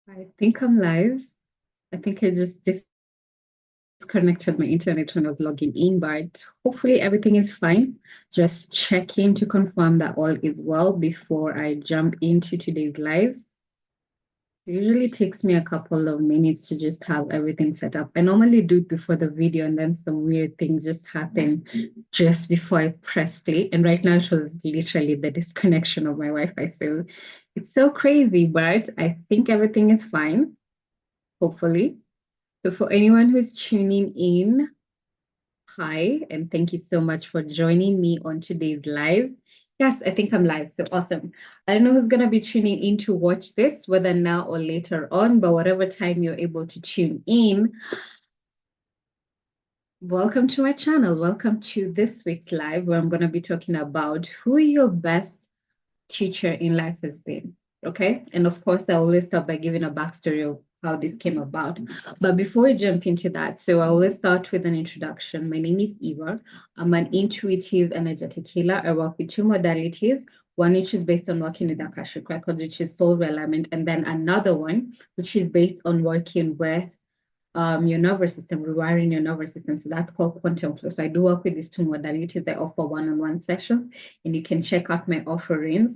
I think I'm live. I think I just disconnected my internet when I was logging in, but hopefully everything is fine. Just checking to confirm that all is well before I jump into today's live. It usually takes me a couple of minutes to just have everything set up. I normally do it before the video, and then some weird things just happen just before I press play. And right now it was literally the disconnection of my Wi-Fi. So it's so crazy, but I think everything is fine, hopefully. So, for anyone who's tuning in, hi, and thank you so much for joining me on today's live. Yes, I think I'm live. So awesome. I don't know who's going to be tuning in to watch this, whether now or later on, but whatever time you're able to tune in, welcome to my channel. Welcome to this week's live, where I'm going to be talking about who your best teacher in life has been. Okay. And of course, I always start by giving a backstory of how this came about. But before we jump into that, so I always start with an introduction. My name is Eva. I'm an intuitive energetic healer. I work with two modalities. One which is based on working with Akashic Records, which is soul alignment, and then another one which is based on working with your nervous system, rewiring your nervous system. So that's called quantum flow. So I do work with these two modalities. I offer one-on-one sessions, and you can check out my offerings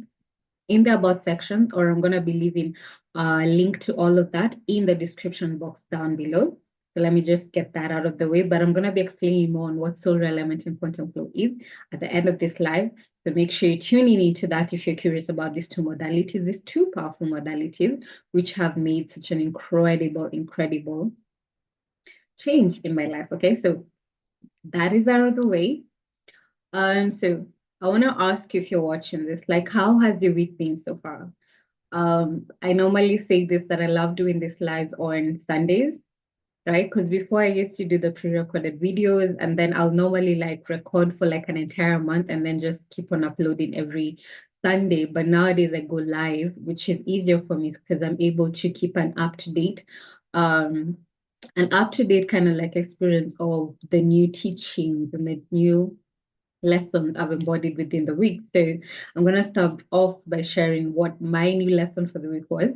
in the about section, or I'm going to be leaving a link to all of that in the description box down below. So let me just get that out of the way. But I'm going to be explaining more on what soul element and quantum flow is at the end of this live. So make sure you tune in into that if you're curious about these two modalities, these two powerful modalities, which have made such an incredible change in my life. Okay, so that is out of the way. So I want to ask you if you're watching this, like, how has your week been so far? I normally say this that I love doing this lives on Sundays, right? Because before I used to do the pre-recorded videos, and then I'll normally like record for like an entire month and then just keep on uploading every Sunday. But nowadays I go live, which is easier for me because I'm able to keep um, an up-to-date kind of like experience of the new teachings and the new lessons I've embodied within the week. So I'm going to start off by sharing what my new lesson for the week was.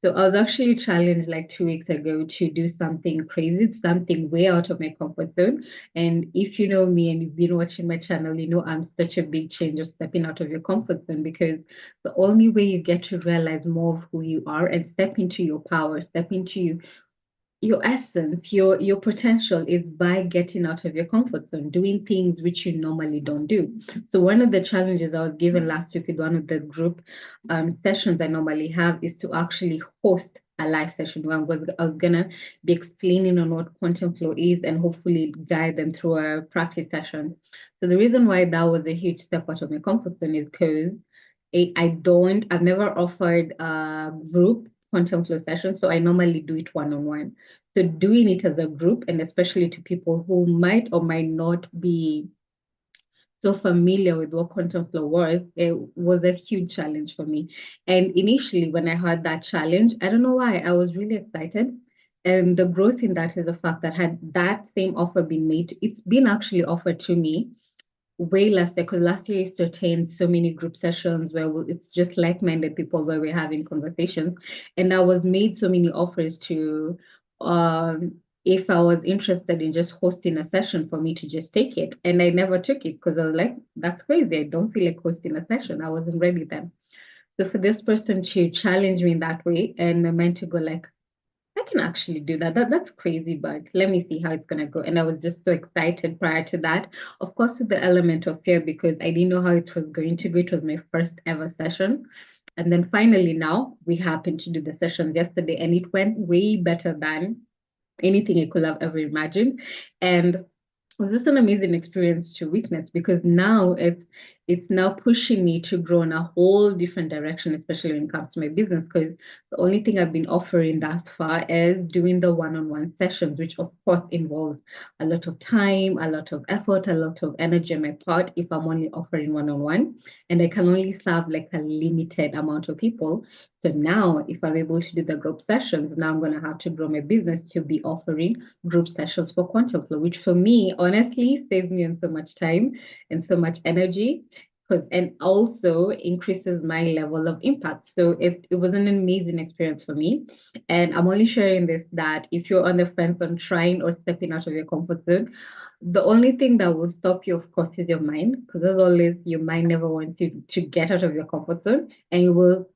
So I was actually challenged like 2 weeks ago to do something crazy, something way out of my comfort zone. And if you know me and you've been watching my channel, you know I'm such a big change of stepping out of your comfort zone, because the only way you get to realize more of who you are and step into your power, step into your essence, your potential is by getting out of your comfort zone, doing things which you normally don't do. So one of the challenges I was given last week with one of the group sessions I normally have is to actually host a live session where I was gonna be explaining on what quantum flow is and hopefully guide them through a practice session. So the reason why that was a huge step out of my comfort zone is because I've never offered a group quantum flow session, so I normally do it one-on-one. So doing it as a group, and especially to people who might or might not be so familiar with what quantum flow was, it was a huge challenge for me. And initially, when I heard that challenge, I don't know why, I was really excited. And the growth in that is the fact that had that same offer been made, it's been actually offered to me way last year, because last year I used to attend so many group sessions where it's just like-minded people where we're having conversations, and I was made so many offers to if I was interested in just hosting a session for me to just take it, and I never took it because I was like, that's crazy, I don't feel like hosting a session. I wasn't ready then. So for this person to challenge me in that way, and my mind to go like, I can actually do that. That's crazy, but let me see how it's gonna go. And I was just so excited prior to that. Of course, with the element of fear, because I didn't know how it was going to go. It was my first ever session. And then finally now we happened to do the sessions yesterday, and it went way better than anything I could have ever imagined. And was this an amazing experience to witness, because now it's now pushing me to grow in a whole different direction, especially when it comes to my business, because the only thing I've been offering thus far is doing the one-on-one sessions, which of course involves a lot of time, a lot of effort, a lot of energy on my part if I'm only offering one-on-one, and I can only serve like a limited amount of people. So now if I'm able to do the group sessions, now I'm going to have to grow my business to be offering group sessions for quantum flow, which for me honestly saves me on so much time and so much energy. because and also increases my level of impact. So it was an amazing experience for me. And I'm only sharing this that if you're on the fence on trying or stepping out of your comfort zone, the only thing that will stop you, of course, is your mind, because as always, your mind never wants you to get out of your comfort zone, and it will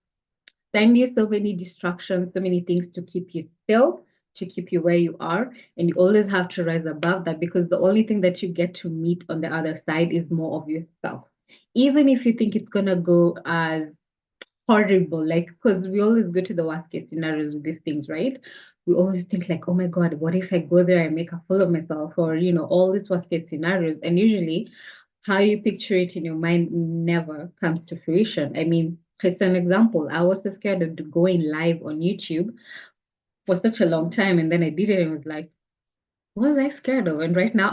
send you so many distractions, so many things to keep you still, to keep you where you are. And you always have to rise above that because the only thing that you get to meet on the other side is more of yourself. Even if you think it's going to go as horrible, like, because we always go to the worst case scenarios with these things, right? We always think like, oh my God, what if I go there and make a fool of myself, or all these worst case scenarios. And usually how you picture it in your mind never comes to fruition. I mean, it's an example. I was so scared of going live on YouTube for such a long time, and then I did it and was like, what was I scared of? And right now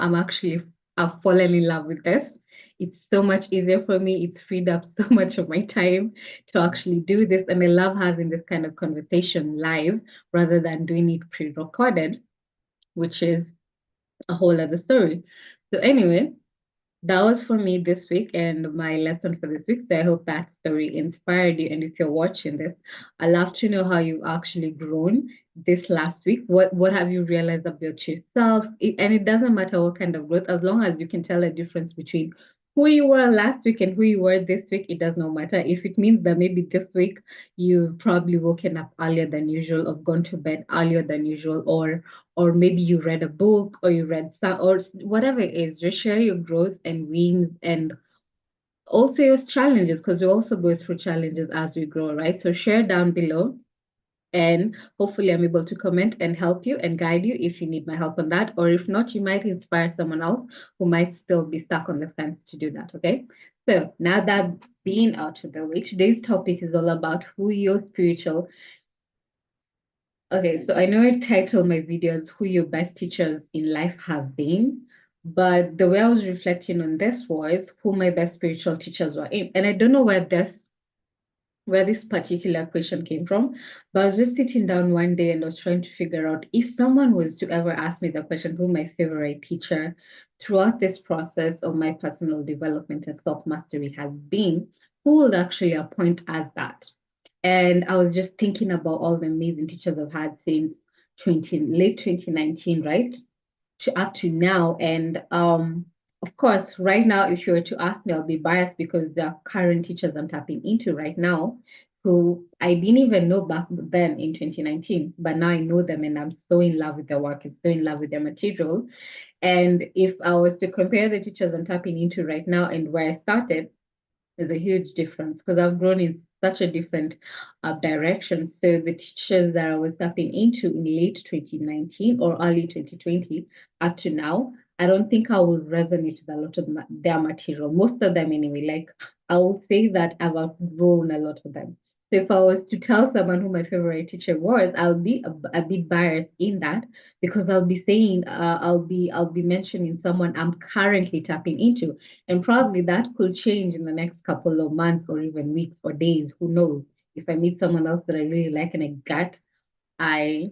I've fallen in love with this. It's so much easier for me. It's freed up so much of my time to actually do this. And I love having this kind of conversation live rather than doing it pre-recorded, which is a whole other story. So anyway, that was for me this week and my lesson for this week. So I hope that story inspired you. And if you're watching this, I'd love to know how you've actually grown this last week. What have you realized about yourself? And it doesn't matter what kind of growth, as long as you can tell a difference between who you were last week and who you were this week, it does not matter. If it means that maybe this week you've probably woken up earlier than usual, or gone to bed earlier than usual, or maybe you read a book or you read some or whatever it is, just share your growth and wins and also your challenges because we also go through challenges as we grow, right? So share down below and hopefully I'm able to comment and help you and guide you if you need my help on that. Or if not, you might inspire someone else who might still be stuck on the fence to do that. Okay. So now that being out of the way, today's topic is all about who your spiritual. Okay, so I know I titled my videos Who Your Best Teachers in Life Have Been, but the way I was reflecting on this was who my best spiritual teachers were in. And I don't know where this particular question came from, but I was just sitting down one day and I was trying to figure out if someone was to ever ask me the question, who my favorite teacher throughout this process of my personal development and self-mastery has been, who would actually appoint as that? And I was just thinking about all the amazing teachers I've had since late 2019, right? To up to now. And of course, right now, if you were to ask me, I'll be biased because the current teachers I'm tapping into right now, who I didn't even know back then in 2019, but now I know them and I'm so in love with their work and so in love with their material. And if I was to compare the teachers I'm tapping into right now and where I started, there's a huge difference because I've grown in such a different direction. So the teachers that I was tapping into in late 2019 or early 2020 up to now, I don't think I will resonate with a lot of their material, most of them anyway. Like I will say that I've outgrown a lot of them. So if I was to tell someone who my favorite teacher was, I'll be a bit biased in that because I'll be saying I'll be mentioning someone I'm currently tapping into, and probably that could change in the next couple of months or even weeks or days. Who knows? If I meet someone else that I really like and I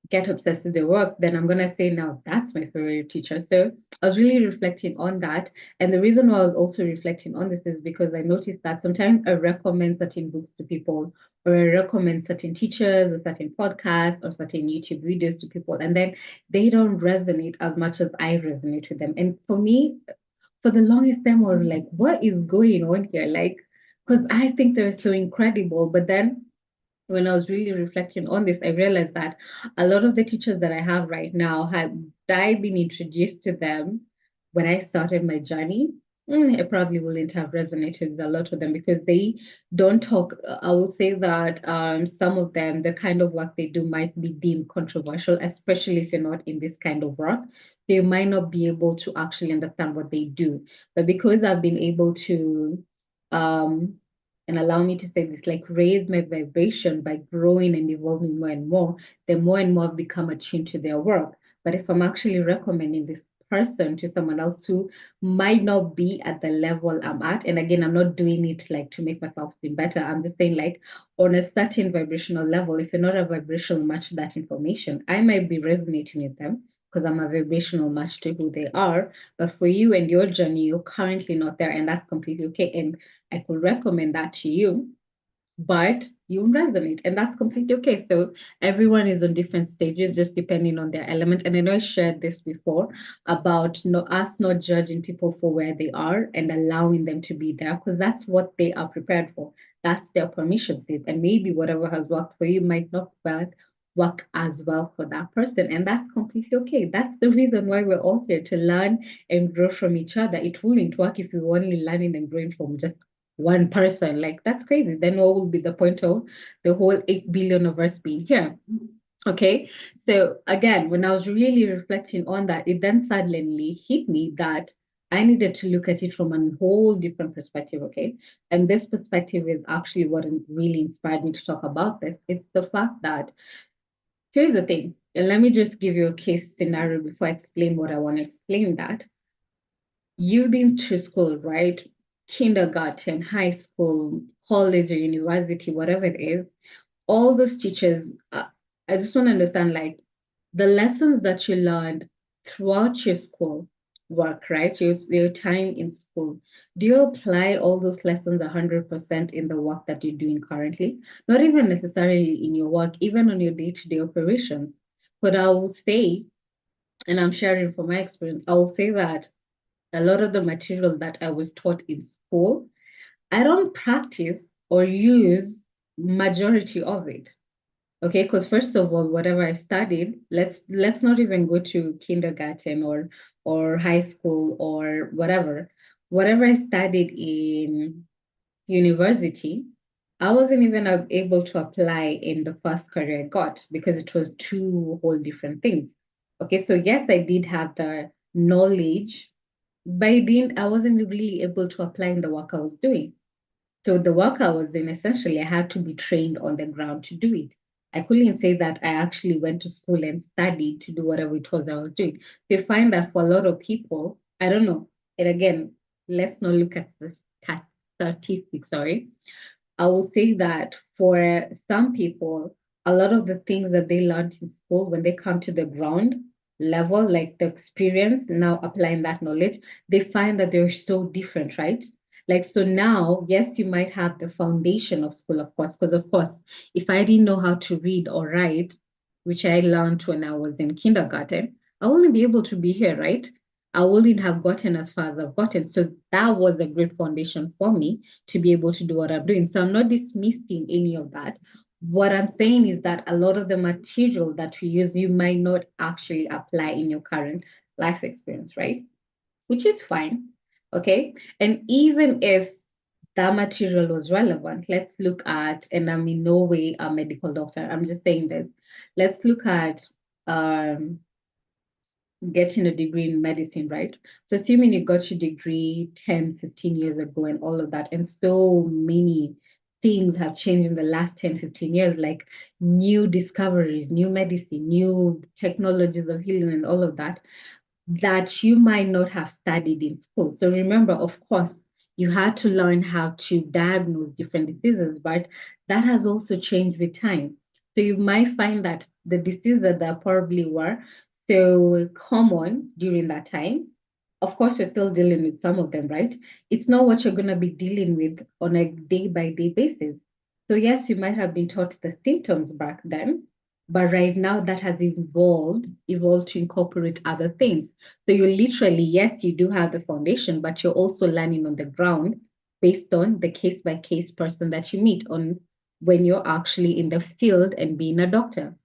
get obsessed with their work, then I'm gonna say now that's my favorite teacher. So I was really reflecting on that. And the reason why I was also reflecting on this is because I noticed that sometimes I recommend certain books to people, or I recommend certain teachers or certain podcasts or certain YouTube videos to people, and then they don't resonate as much as I resonate with them. And for me, for the longest time, I was like, what is going on here? Like, because I think they're so incredible. But then when I was really reflecting on this, I realized that a lot of the teachers that I have right now, had I been introduced to them when I started my journey, I probably wouldn't have resonated with a lot of them because they don't talk. I will say that some of them, the kind of work they do might be deemed controversial, especially if you're not in this kind of work. They might not be able to actually understand what they do. But because I've been able to um, and allow me to say this, like raise my vibration by growing and evolving more and more, the more and more I've become attuned to their work. But if I'm actually recommending this person to someone else who might not be at the level I'm at, and again, I'm not doing it like to make myself seem better. I'm just saying, like, on a certain vibrational level, if you're not a vibrational match to that information, I might be resonating with them, because I'm a vibrational match to who they are. But for you and your journey, you're currently not there, and that's completely okay. And I could recommend that to you, but you won't resonate, and that's completely okay. So everyone is on different stages, just depending on their element. And I know I shared this before about us not judging people for where they are and allowing them to be there, because that's what they are prepared for. That's their permission slip, and maybe whatever has worked for you might not work as well for that person, and that's completely okay. That's the reason why we're all here, to learn and grow from each other. It wouldn't work if we were only learning and growing from just one person. Like, that's crazy. Then what will be the point of the whole 8 billion of us being here? Okay. So again, when I was really reflecting on that, it then suddenly hit me that I needed to look at it from a whole different perspective. Okay. And this perspective is actually what really inspired me to talk about this. It's the fact that, here's the thing, and let me just give you a case scenario before I explain what I want to explain. That you've been to school, right? Kindergarten, high school, college, or university, whatever it is, all those teachers, I just want to understand, like, the lessons that you learned throughout your school work, right? Your time in school. Do you apply all those lessons 100% in the work that you're doing currently? Not even necessarily in your work, even on your day-to-day operations. But I will say, and I'm sharing from my experience, I will say that a lot of the material that I was taught in school, I don't practice or use majority of it. Okay, because first of all, whatever I studied, let's not even go to kindergarten or high school or whatever. Whatever I studied in university, I wasn't even able to apply in the first career I got, because it was two whole different things. Okay, so yes, I did have the knowledge, but I wasn't really able to apply in the work I was doing. So the work I was doing, essentially, I had to be trained on the ground to do it. I couldn't say that I actually went to school and studied to do whatever it was I was doing. So you find that for a lot of people, I don't know. And again, let's not look at the statistics, sorry. I will say that for some people, a lot of the things that they learned in school, when they come to the ground level, like the experience, now applying that knowledge, they find that they're so different, right? Like, so now, yes, you might have the foundation of school, of course, because of course, if I didn't know how to read or write, which I learned when I was in kindergarten, I wouldn't be able to be here, right? I wouldn't have gotten as far as I've gotten. So that was a great foundation for me to be able to do what I'm doing. So I'm not dismissing any of that. What I'm saying is that a lot of the material that we use, you might not actually apply in your current life experience, right? Which is fine. Okay. And even if that material was relevant, let's look at, and I'm in no way a medical doctor, I'm just saying this. Let's look at um, getting a degree in medicine, right? So assuming you got your degree 10, 15 years ago and all of that, and so many things have changed in the last 10, 15 years, like new discoveries, new medicine, new technologies of healing and all of that, that you might not have studied in school. So remember, of course, you had to learn how to diagnose different diseases, but that has also changed with time. So you might find that the diseases that probably were so common during that time, of course, you're still dealing with some of them, right? It's not what you're going to be dealing with on a day by day basis. So, yes, you might have been taught the symptoms back then, but right now that has evolved to incorporate other things. So you literally, yes, you do have the foundation, but you're also learning on the ground based on the case by case person that you meet on when you're actually in the field and being a doctor.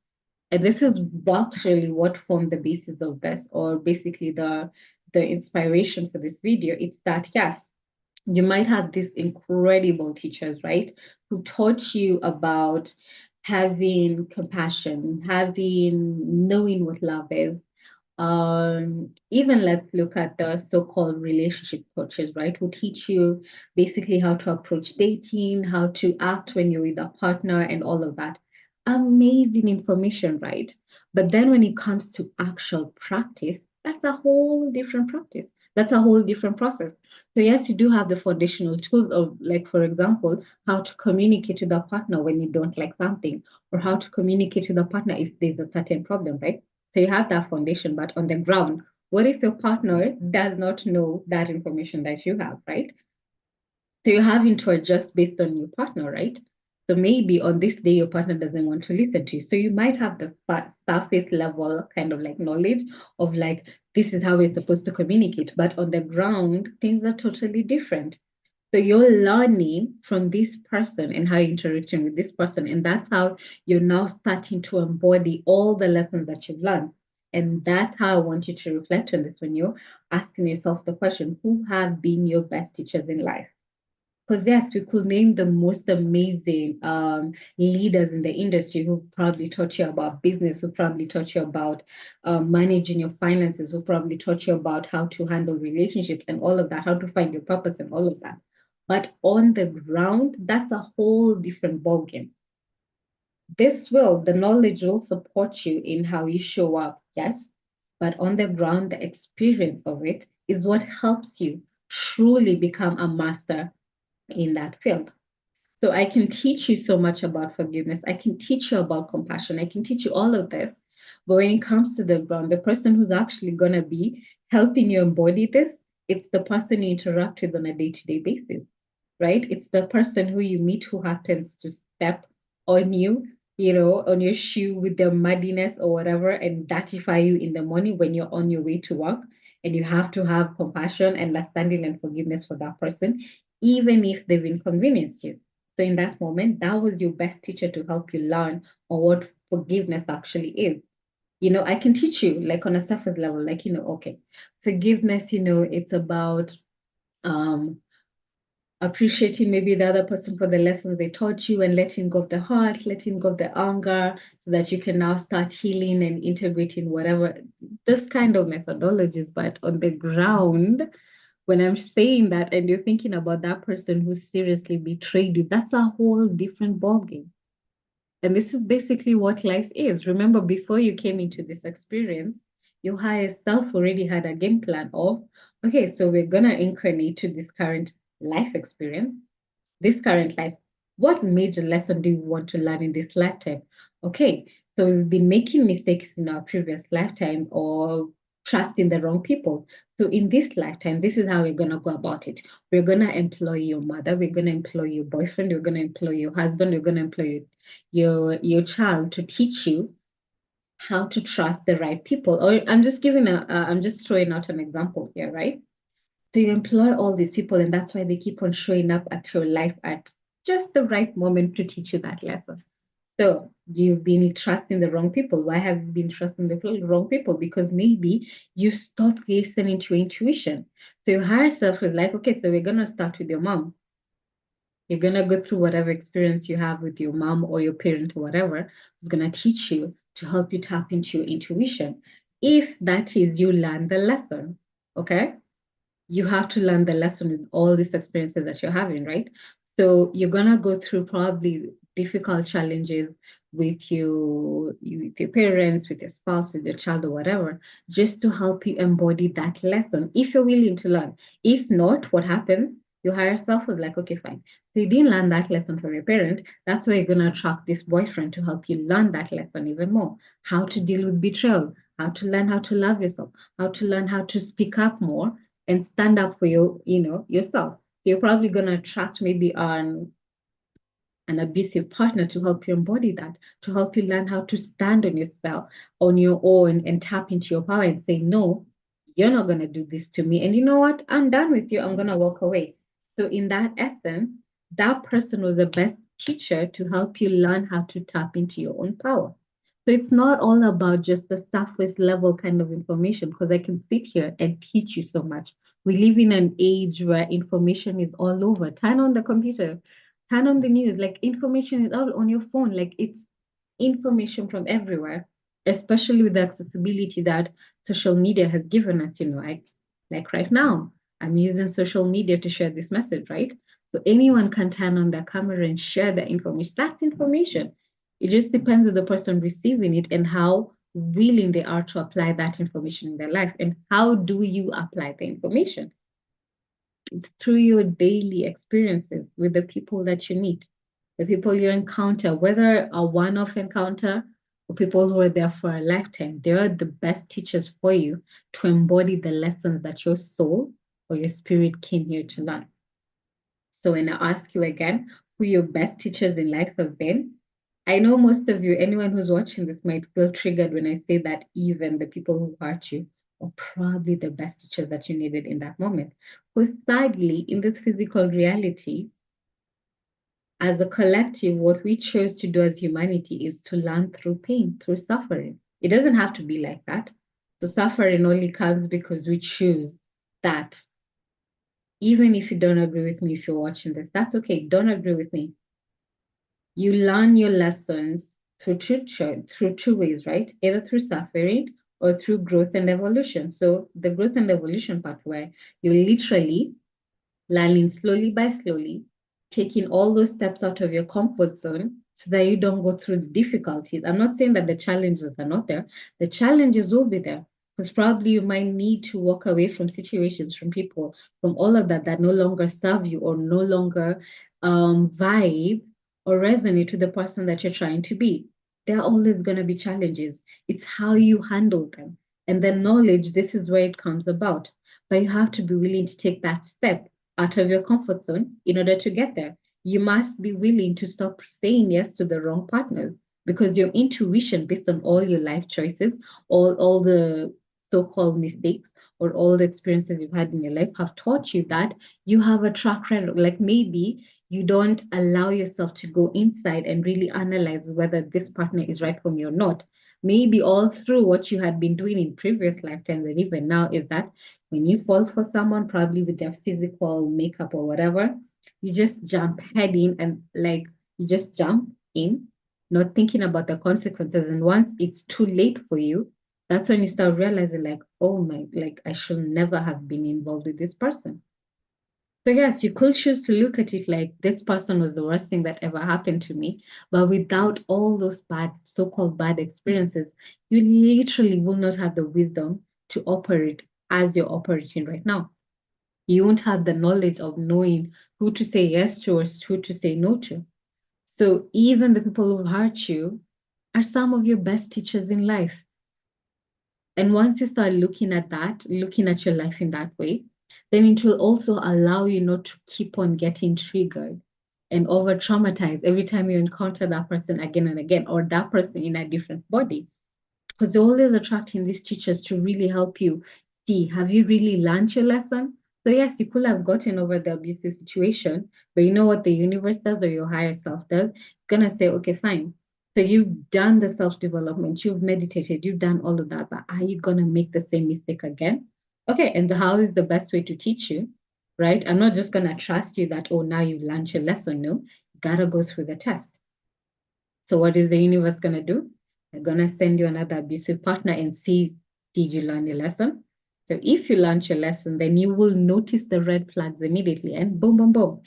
And this is actually what formed the basis of this, or basically the inspiration for this video. It's that, yes, you might have these incredible teachers, right, who taught you about having compassion, having knowing what love is. Even let's look at the so-called relationship coaches, right, who teach you basically how to approach dating, how to act when you're with a partner, and all of that. Amazing information, right? But then when it comes to actual practice, that's a whole different practice. That's a whole different process. So yes, you do have the foundational tools of, like, for example, how to communicate to the partner when you don't like something, or how to communicate to the partner if there's a certain problem, right? So you have that foundation, but on the ground, what if your partner does not know that information that you have, right? So you're having to adjust based on your partner, right? So maybe on this day, your partner doesn't want to listen to you. So you might have the surface level kind of like knowledge of like, this is how we're supposed to communicate. But on the ground, things are totally different. So you're learning from this person and how you're interacting with this person. And that's how you're now starting to embody all the lessons that you've learned. And that's how I want you to reflect on this when you're asking yourself the question, who have been your best teachers in life? Because yes, we could name the most amazing leaders in the industry who probably taught you about business, who probably taught you about managing your finances, who probably taught you about how to handle relationships and all of that, how to find your purpose and all of that. But on the ground, that's a whole different ballgame. The knowledge will support you in how you show up, yes, but on the ground, the experience of it is what helps you truly become a master in that field. So I can teach you so much about forgiveness. I can teach you about compassion. I can teach you all of this. But when it comes to the ground, the person who's actually going to be helping you embody this, it's the person you interact with on a day-to-day basis, right? It's the person who you meet who happens to step on you, on your shoe with their muddiness or whatever, and dirtify you in the morning when you're on your way to work. And you have to have compassion, understanding, and forgiveness for that person, even if they've inconvenienced you. So in that moment, that was your best teacher to help you learn on what forgiveness actually is. I can teach you like on a surface level, like, okay, forgiveness, it's about um appreciating maybe the other person for the lessons they taught you and letting go of the heart, letting go of the anger, so that you can now start healing and integrating whatever, this kind of methodologies. But on the ground, when I'm saying that and you're thinking about that person who seriously betrayed you, that's a whole different ballgame. And this is basically what life is. Remember, before you came into this experience, your higher self already had a game plan of, okay, so we're going to incarnate to this current life experience, this current life. What major lesson do you want to learn in this lifetime? Okay, so we've been making mistakes in our previous lifetime or trusting the wrong people. So in this lifetime, this is how we're going to go about it. We're going to employ your mother, we're going to employ your boyfriend, we're going to employ your husband, we're going to employ your child to teach you how to trust the right people. Or I'm just throwing out an example here, right? So you employ all these people, and that's why they keep on showing up at your life at just the right moment to teach you that lesson. So you've been trusting the wrong people. Why have you been trusting the wrong people? Because maybe you stopped listening to intuition. So your higher self is like, okay, so we're gonna start with your mom. You're gonna go through whatever experience you have with your mom or your parent or whatever. It's gonna teach you to help you tap into your intuition. If that is you learn the lesson, okay? You have to learn the lesson with all these experiences that you're having, right? So you're gonna go through probably difficult challenges with your parents, with your spouse, with your child, or whatever, just to help you embody that lesson if you're willing to learn. If not, what happens? Your higher self is like, okay, fine. So you didn't learn that lesson from your parent. That's why you're gonna attract this boyfriend to help you learn that lesson even more. How to deal with betrayal, how to learn how to love yourself, how to learn how to speak up more and stand up for yourself. So you're probably going to attract maybe an abusive partner to help you embody that, to help you learn how to stand on yourself, on your own, and tap into your power and say, no, you're not going to do this to me. And you know what? I'm done with you. I'm going to walk away. So, in that essence, that person was the best teacher to help you learn how to tap into your own power. So, it's not all about just the surface level kind of information, because I can sit here and teach you so much. We live in an age where information is all over. Turn on the computer, turn on the news, like information is all on your phone, like it's information from everywhere, especially with the accessibility that social media has given us, like right now, I'm using social media to share this message, right? So anyone can turn on their camera and share the information. That's information. It just depends on the person receiving it and how willing they are to apply that information in their life. And how do you apply the information? It's through your daily experiences with the people that you meet, the people you encounter, whether a one off encounter or people who are there for a lifetime. They are the best teachers for you to embody the lessons that your soul or your spirit came here to learn. So when I ask you again who your best teachers in life have been, I know most of you, anyone who's watching this might feel triggered when I say that even the people who hurt you are probably the best teachers that you needed in that moment. Because sadly, in this physical reality, as a collective, what we chose to do as humanity is to learn through pain, through suffering. It doesn't have to be like that. So suffering only comes because we choose that. Even if you don't agree with me, if you're watching this, that's okay. Don't agree with me. You learn your lessons through two ways, right? Either through suffering or through growth and evolution. So the growth and evolution part where you literally learning slowly by slowly, taking all those steps out of your comfort zone so that you don't go through the difficulties. I'm not saying that the challenges are not there. The challenges will be there because probably you might need to walk away from situations, from people, from all of that that no longer serve you or no longer vibe or resonate with the person that you're trying to be. There are always going to be challenges. It's how you handle them. And then knowledge, this is where it comes about. But you have to be willing to take that step out of your comfort zone in order to get there. You must be willing to stop saying yes to the wrong partners because your intuition, based on all your life choices, all the so-called mistakes or all the experiences you've had in your life have taught you that you have a track record. Like maybe you don't allow yourself to go inside and really analyze whether this partner is right for me or not. Maybe all through what you had been doing in previous lifetimes and even now is that when you fall for someone, probably with their physical makeup or whatever, you just jump head in and like you just jump in, not thinking about the consequences. And once it's too late for you, that's when you start realizing, like, oh my, like I should never have been involved with this person. So yes, you could choose to look at it like this person was the worst thing that ever happened to me, but without all those bad, so-called bad experiences, you literally will not have the wisdom to operate as you're operating right now. You won't have the knowledge of knowing who to say yes to or who to say no to. So even the people who hurt you are some of your best teachers in life. And once you start looking at that, looking at your life in that way, then it will also allow you not to keep on getting triggered and over traumatized every time you encounter that person again and again, or that person in a different body. Because you're always attracting these teachers to really help you see, have you really learned your lesson? So yes, you could have gotten over the abusive situation, but you know what the universe does or your higher self does? It's gonna say, okay, fine. So you've done the self-development, you've meditated, you've done all of that, but are you gonna make the same mistake again? Okay, and how is the best way to teach you? Right? I'm not just gonna trust you that, oh, now you've learned your lesson. No, you gotta go through the test. So what is the universe going to do? They're going to send you another abusive partner and see, did you learn your lesson? So if you learn your lesson, then you will notice the red flags immediately and boom, boom, boom.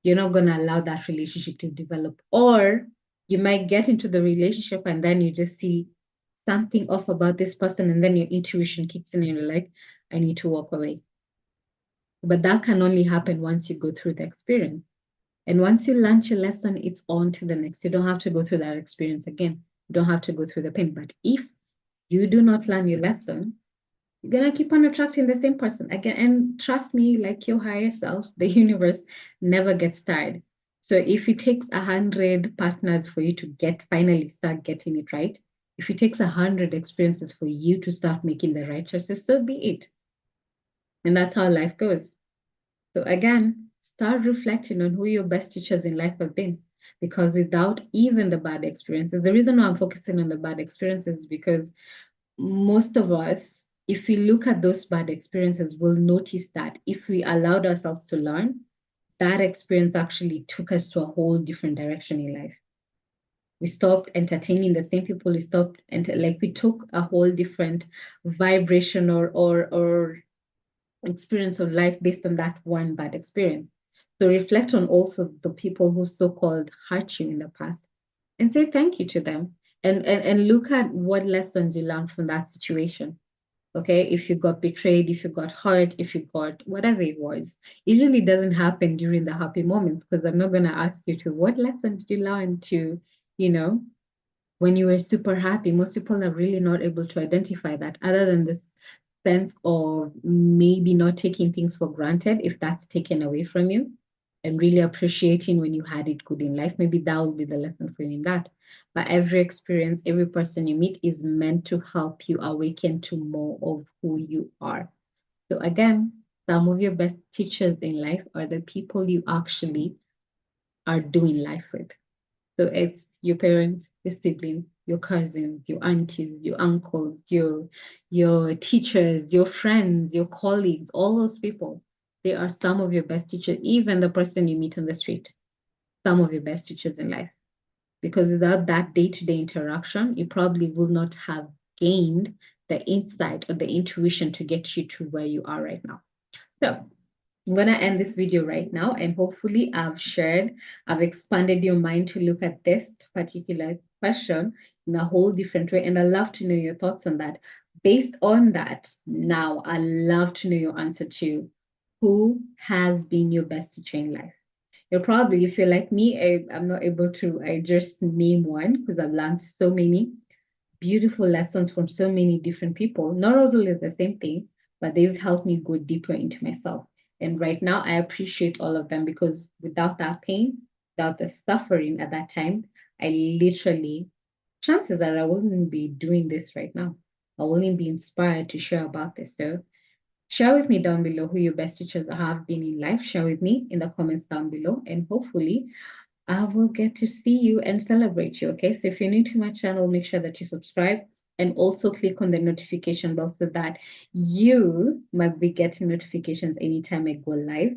You're not going to allow that relationship to develop. Or you might get into the relationship and then you just see something off about this person and then your intuition kicks in and you're like, I need to walk away. But that can only happen once you go through the experience. And once you learn your lesson, it's on to the next. You don't have to go through that experience again. You don't have to go through the pain. But if you do not learn your lesson, you're gonna keep on attracting the same person again. And trust me, like your higher self, the universe never gets tired. So if it takes 100 partners for you to get finally start getting it right, if it takes 100 experiences for you to start making the right choices, so be it. And that's how life goes. So again, start reflecting on who your best teachers in life have been. Because without even the bad experiences, the reason why I'm focusing on the bad experiences is because most of us, if we look at those bad experiences, will notice that if we allowed ourselves to learn, that experience actually took us to a whole different direction in life. We stopped entertaining the same people. We stopped and like we took a whole different vibration or experience of life based on that one bad experience. So reflect on also the people who so-called hurt you in the past and say thank you to them and look at what lessons you learned from that situation. Okay, if you got betrayed, if you got hurt, if you got whatever it was, usually doesn't happen during the happy moments because I'm not going to ask you to what lesson did you learn to, you know, when you were super happy. Most people are really not able to identify that, other than this sense of maybe not taking things for granted if that's taken away from you, and really appreciating when you had it good in life. Maybe that will be the lesson for you in that. But every experience, every person you meet is meant to help you awaken to more of who you are. So again, some of your best teachers in life are the people you actually are doing life with. So it's your parents, your siblings, your cousins, your aunties, your uncles, your teachers, your friends, your colleagues, all those people. They are some of your best teachers, even the person you meet on the street, some of your best teachers in life. Because without that day-to-day interaction, you probably will not have gained the insight or the intuition to get you to where you are right now. So I'm going to end this video right now, and hopefully I've expanded your mind to look at this particular question in a whole different way. And I'd love to know your thoughts on that. Based on that, now I'd love to know your answer to who has been your best teacher in life. You're probably, if you're like me, I'm not able to I just name one because I've learned so many beautiful lessons from so many different people. Not always the same thing, but they've helped me go deeper into myself. And right now, I appreciate all of them because without that pain, without the suffering at that time, I literally, chances are I wouldn't be doing this right now. I wouldn't be inspired to share about this. So share with me down below who your best teachers have been in life. Share with me in the comments down below. And hopefully, I will get to see you and celebrate you. Okay. So if you're new to my channel, make sure that you subscribe and also click on the notification bell so that you might be getting notifications anytime I go live.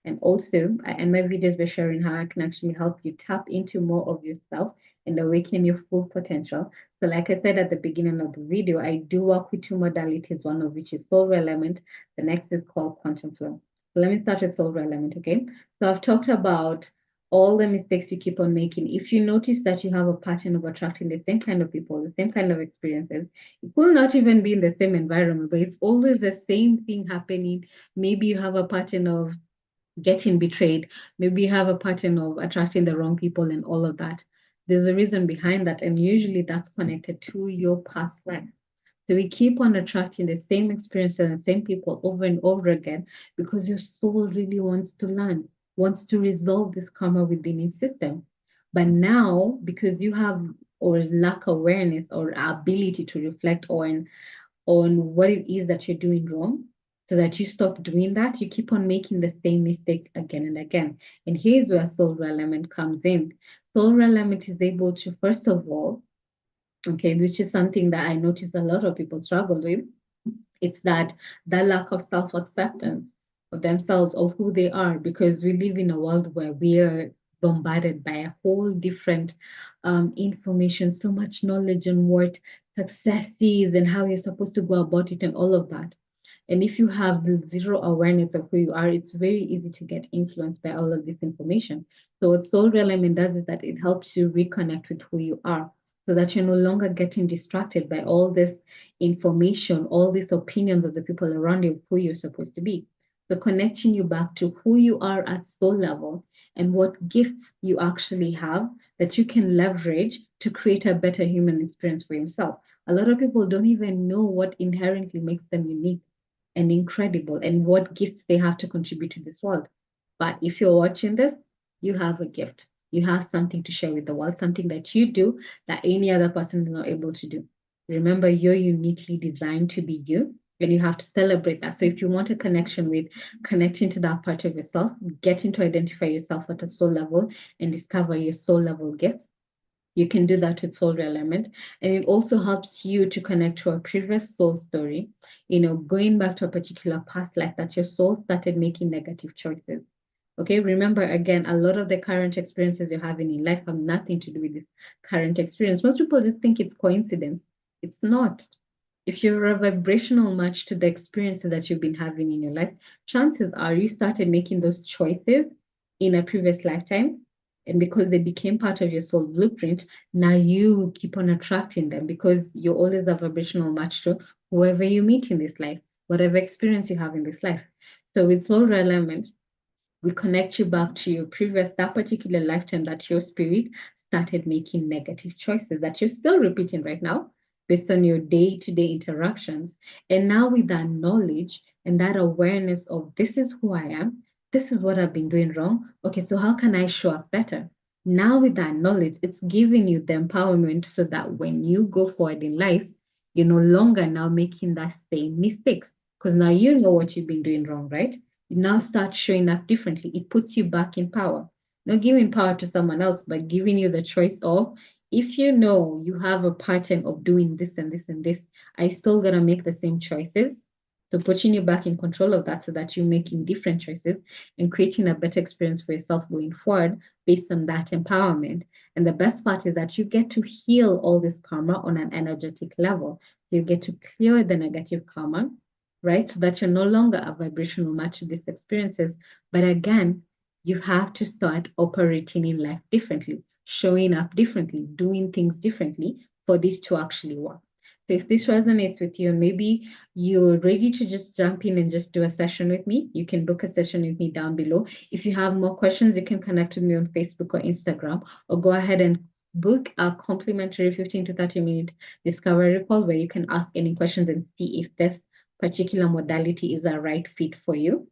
And also, I end my videos by sharing how I can actually help you tap into more of yourself and awaken your full potential. So, like I said at the beginning of the video, I do work with two modalities, one of which is soul element, the next is called quantum flow. So, let me start with soul element, okay? So, I've talked about all the mistakes you keep on making. If you notice that you have a pattern of attracting the same kind of people, the same kind of experiences, it will not even be in the same environment, but it's always the same thing happening. Maybe you have a pattern of getting betrayed. Maybe you have a pattern of attracting the wrong people and all of that. There's a reason behind that, and usually that's connected to your past life. So we keep on attracting the same experiences and the same people over and over again because your soul really wants to learn, wants to resolve this karma within its system. But now, because you have or lack awareness or ability to reflect on what it is that you're doing wrong so that you stop doing that, you keep on making the same mistake again and again. And here's where soul element comes in. Soul element is able to, first of all, okay, which is something that I notice a lot of people struggle with. It's that lack of self-acceptance of themselves, of who they are, because we live in a world where we are bombarded by a whole different information, so much knowledge on what success is and how you're supposed to go about it and all of that. And if you have the zero awareness of who you are, it's very easy to get influenced by all of this information. So what soul element does is that it helps you reconnect with who you are so that you're no longer getting distracted by all this information, all these opinions of the people around you, who you're supposed to be. So connecting you back to who you are at soul level and what gifts you actually have that you can leverage to create a better human experience for yourself. A lot of people don't even know what inherently makes them unique and incredible and what gifts they have to contribute to this world. But if you're watching this, you have a gift. You have something to share with the world, something that you do that any other person is not able to do. Remember, you're uniquely designed to be you, and you have to celebrate that. So if you want a connection with connecting to that part of yourself, getting to identify yourself at a soul level and discover your soul level gifts, you can do that with soul element. And it also helps you to connect to a previous soul story, going back to a particular past life that your soul started making negative choices. Okay, remember again, a lot of the current experiences you're having in life have nothing to do with this current experience. Most people just think it's coincidence. It's not. If you're a vibrational match to the experiences that you've been having in your life, chances are you started making those choices in a previous lifetime. And because they became part of your soul blueprint, now you keep on attracting them because you're always a vibrational match to whoever you meet in this life, whatever experience you have in this life. So with soul alignment, we connect you back to your previous, that particular lifetime that your spirit started making negative choices that you're still repeating right now based on your day-to-day interactions. And now with that knowledge and that awareness of this is who I am, this is what I've been doing wrong. Okay, so how can I show up better? Now with that knowledge, it's giving you the empowerment so that when you go forward in life, you're no longer now making that same mistakes because now you know what you've been doing wrong, right? You now start showing up differently. It puts you back in power. Not giving power to someone else, but giving you the choice of if you know you have a pattern of doing this and this and this, are you still gonna make the same choices? So putting you back in control of that so that you're making different choices and creating a better experience for yourself going forward based on that empowerment. And the best part is that you get to heal all this karma on an energetic level. So you get to clear the negative karma, right? So that you're no longer a vibrational match to these experiences. But again, you have to start operating in life differently, showing up differently, doing things differently for this to actually work. So if this resonates with you, and maybe you're ready to just jump in and just do a session with me, you can book a session with me down below. If you have more questions, you can connect with me on Facebook or Instagram, or go ahead and book a complimentary 15 to 30-minute discovery call where you can ask any questions and see if this particular modality is a right fit for you.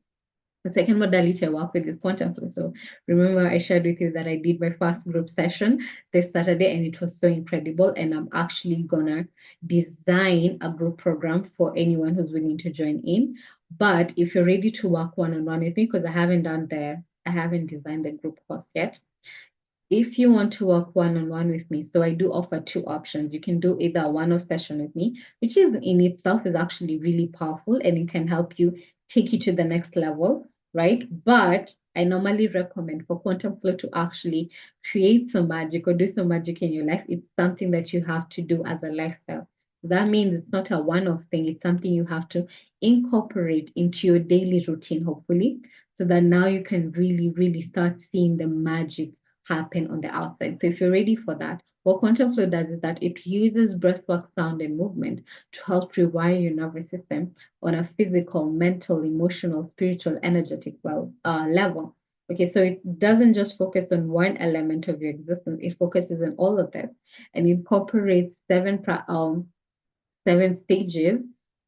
The second modality I work with is quantum flow. So remember, I shared with you that I did my first group session this Saturday, and it was so incredible. And I'm actually gonna design a group program for anyone who's willing to join in. But if you're ready to work one-on-one with me, because I haven't designed the group course yet. If you want to work one-on-one with me, so I do offer two options. You can do either a one-off session with me, which is in itself is actually really powerful and it can help you take you to the next level, right? But I normally recommend for quantum flow to actually create some magic or do some magic in your life. It's something that you have to do as a lifestyle. That means it's not a one-off thing. It's something you have to incorporate into your daily routine, hopefully, so that now you can really, really start seeing the magic happen on the outside. So if you're ready for that, what quantum flow does is that it uses breathwork, sound, and movement to help rewire your nervous system on a physical, mental, emotional, spiritual, energetic level. Okay, so it doesn't just focus on one element of your existence; it focuses on all of this and incorporates seven stages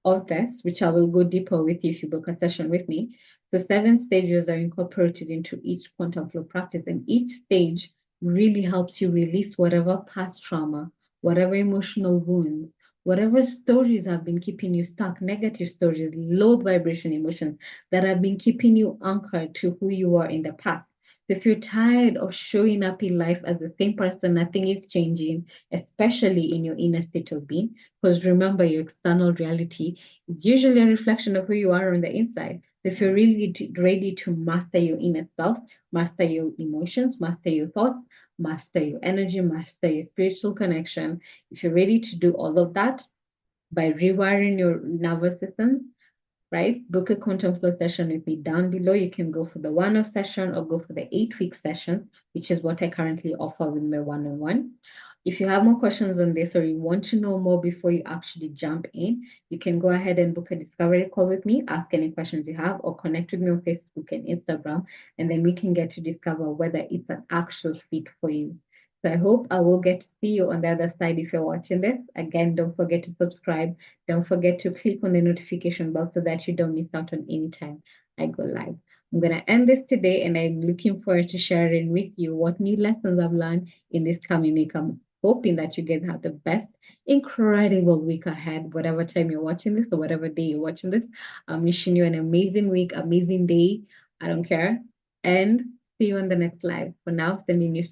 of this, which I will go deeper with you if you book a session with me. So, seven stages are incorporated into each quantum flow practice, and each stage really helps you release whatever past trauma, whatever emotional wounds, whatever stories have been keeping you stuck, negative stories, low vibration emotions that have been keeping you anchored to who you are in the past. So if you're tired of showing up in life as the same person, nothing is changing, especially in your inner state of being, because remember, your external reality is usually a reflection of who you are on the inside. So if you're really ready to master your inner self, master your emotions, master your thoughts, master your energy, master your spiritual connection, if you're ready to do all of that by rewiring your nervous system, right? Book a quantum flow session with me down below. You can go for the one-off session or go for the 8-week session, which is what I currently offer with my one-on-one. If you have more questions on this or you want to know more before you actually jump in, you can go ahead and book a discovery call with me, ask any questions you have, or connect with me on Facebook and Instagram, and then we can get to discover whether it's an actual fit for you. So I hope I will get to see you on the other side if you're watching this. Again, don't forget to subscribe. Don't forget to click on the notification bell so that you don't miss out on any time I go live. I'm going to end this today and I'm looking forward to sharing with you what new lessons I've learned in this coming week. I'm hoping that you guys have the best, incredible week ahead, whatever time you're watching this or whatever day you're watching this. I'm wishing you an amazing week, amazing day. I don't care. And see you on the next live. For now, sending you